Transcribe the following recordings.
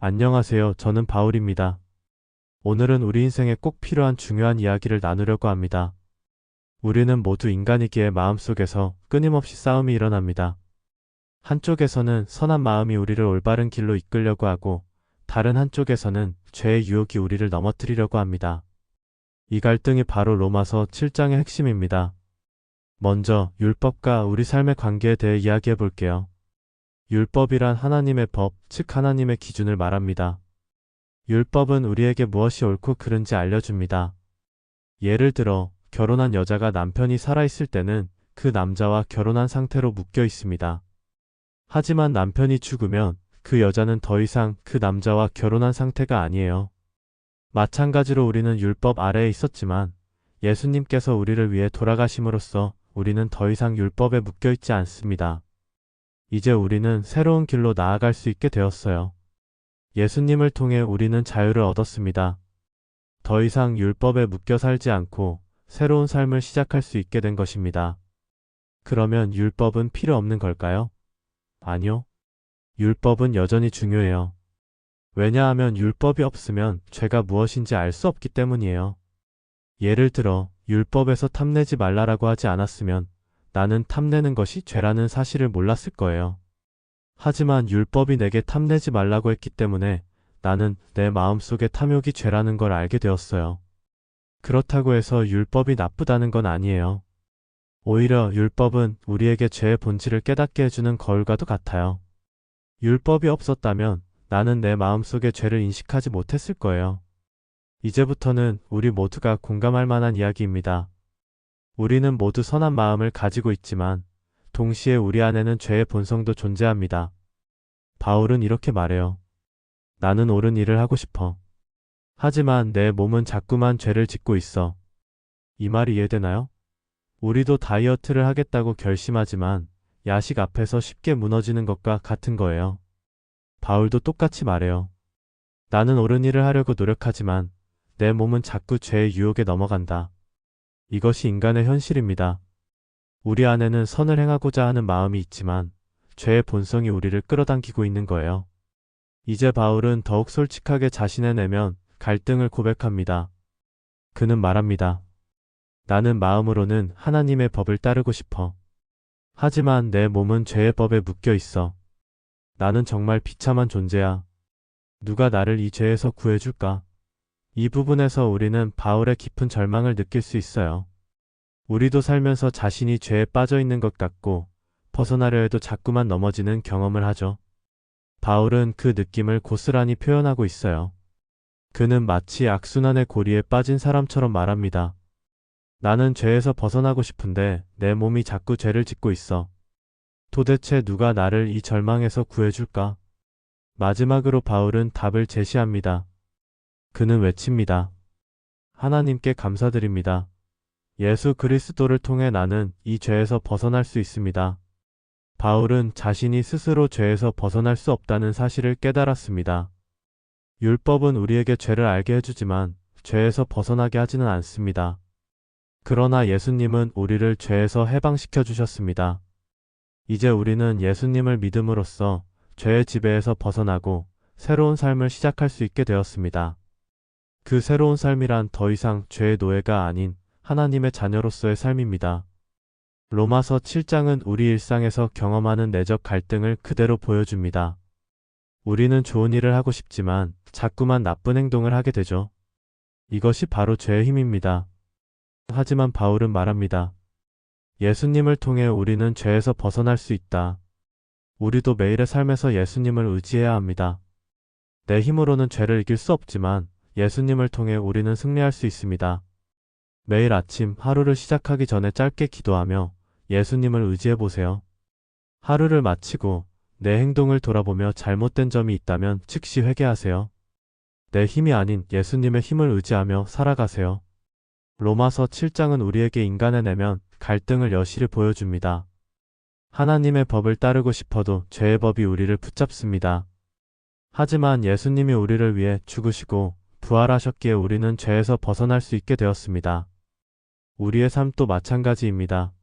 안녕하세요. 저는 바울입니다. 오늘은 우리 인생에 꼭 필요한 중요한 이야기를 나누려고 합니다. 우리는 모두 인간이기에 마음속에서 끊임없이 싸움이 일어납니다. 한쪽에서는 선한 마음이 우리를 올바른 길로 이끌려고 하고, 다른 한쪽에서는 죄의 유혹이 우리를 넘어뜨리려고 합니다. 이 갈등이 바로 로마서 7장의 핵심입니다. 먼저 율법과 우리 삶의 관계에 대해 이야기해 볼게요. 율법이란 하나님의 법, 즉 하나님의 기준을 말합니다. 율법은 우리에게 무엇이 옳고 그른지 알려줍니다. 예를 들어 결혼한 여자가 남편이 살아있을 때는 그 남자와 결혼한 상태로 묶여 있습니다. 하지만 남편이 죽으면 그 여자는 더 이상 그 남자와 결혼한 상태가 아니에요. 마찬가지로 우리는 율법 아래에 있었지만 예수님께서 우리를 위해 돌아가심으로써 우리는 더 이상 율법에 묶여 있지 않습니다. 이제 우리는 새로운 길로 나아갈 수 있게 되었어요. 예수님을 통해 우리는 자유를 얻었습니다. 더 이상 율법에 묶여 살지 않고 새로운 삶을 시작할 수 있게 된 것입니다. 그러면 율법은 필요 없는 걸까요? 아니요. 율법은 여전히 중요해요. 왜냐하면 율법이 없으면 죄가 무엇인지 알 수 없기 때문이에요. 예를 들어 율법에서 탐내지 말라라고 하지 않았으면 나는 탐내는 것이 죄라는 사실을 몰랐을 거예요. 하지만 율법이 내게 탐내지 말라고 했기 때문에 나는 내 마음속에 탐욕이 죄라는 걸 알게 되었어요. 그렇다고 해서 율법이 나쁘다는 건 아니에요. 오히려 율법은 우리에게 죄의 본질을 깨닫게 해주는 거울과도 같아요. 율법이 없었다면 나는 내 마음속에 죄를 인식하지 못했을 거예요. 이제부터는 우리 모두가 공감할 만한 이야기입니다. 우리는 모두 선한 마음을 가지고 있지만 동시에 우리 안에는 죄의 본성도 존재합니다. 바울은 이렇게 말해요. 나는 옳은 일을 하고 싶어. 하지만 내 몸은 자꾸만 죄를 짓고 있어. 이 말이 이해되나요? 우리도 다이어트를 하겠다고 결심하지만 야식 앞에서 쉽게 무너지는 것과 같은 거예요. 바울도 똑같이 말해요. 나는 옳은 일을 하려고 노력하지만 내 몸은 자꾸 죄의 유혹에 넘어간다. 이것이 인간의 현실입니다. 우리 안에는 선을 행하고자 하는 마음이 있지만 죄의 본성이 우리를 끌어당기고 있는 거예요. 이제 바울은 더욱 솔직하게 자신의 내면 갈등을 고백합니다. 그는 말합니다. 나는 마음으로는 하나님의 법을 따르고 싶어. 하지만 내 몸은 죄의 법에 묶여 있어. 나는 정말 비참한 존재야. 누가 나를 이 죄에서 구해줄까? 이 부분에서 우리는 바울의 깊은 절망을 느낄 수 있어요. 우리도 살면서 자신이 죄에 빠져 있는 것 같고 벗어나려 해도 자꾸만 넘어지는 경험을 하죠. 바울은 그 느낌을 고스란히 표현하고 있어요. 그는 마치 악순환의 고리에 빠진 사람처럼 말합니다. 나는 죄에서 벗어나고 싶은데 내 몸이 자꾸 죄를 짓고 있어. 도대체 누가 나를 이 절망에서 구해줄까? 마지막으로 바울은 답을 제시합니다. 그는 외칩니다. 하나님께 감사드립니다. 예수 그리스도를 통해 나는 이 죄에서 벗어날 수 있습니다. 바울은 자신이 스스로 죄에서 벗어날 수 없다는 사실을 깨달았습니다. 율법은 우리에게 죄를 알게 해주지만 죄에서 벗어나게 하지는 않습니다. 그러나 예수님은 우리를 죄에서 해방시켜 주셨습니다. 이제 우리는 예수님을 믿음으로써 죄의 지배에서 벗어나고 새로운 삶을 시작할 수 있게 되었습니다. 그 새로운 삶이란 더 이상 죄의 노예가 아닌 하나님의 자녀로서의 삶입니다. 로마서 7장은 우리 일상에서 경험하는 내적 갈등을 그대로 보여줍니다. 우리는 좋은 일을 하고 싶지만 자꾸만 나쁜 행동을 하게 되죠. 이것이 바로 죄의 힘입니다. 하지만 바울은 말합니다. 예수님을 통해 우리는 죄에서 벗어날 수 있다. 우리도 매일의 삶에서 예수님을 의지해야 합니다. 내 힘으로는 죄를 이길 수 없지만 예수님을 통해 우리는 승리할 수 있습니다. 매일 아침 하루를 시작하기 전에 짧게 기도하며 예수님을 의지해 보세요. 하루를 마치고 내 행동을 돌아보며 잘못된 점이 있다면 즉시 회개하세요. 내 힘이 아닌 예수님의 힘을 의지하며 살아가세요. 로마서 7장은 우리에게 인간의 내면 갈등을 여실히 보여줍니다. 하나님의 법을 따르고 싶어도 죄의 법이 우리를 붙잡습니다. 하지만 예수님이 우리를 위해 죽으시고 부활하셨기에 우리는 죄에서 벗어날 수 있게 되었습니다. 우리의 삶도 마찬가지입니다.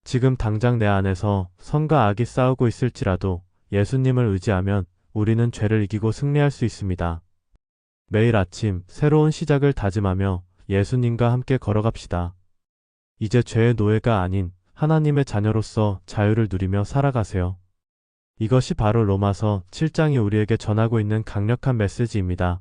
지금 당장 내 안에서 선과 악이 싸우고 있을지라도 예수님을 의지하면 우리는 죄를 이기고 승리할 수 있습니다. 매일 아침 새로운 시작을 다짐하며 예수님과 함께 걸어갑시다. 이제 죄의 노예가 아닌 하나님의 자녀로서 자유를 누리며 살아가세요. 이것이 바로 로마서 7장이 우리에게 전하고 있는 강력한 메시지입니다.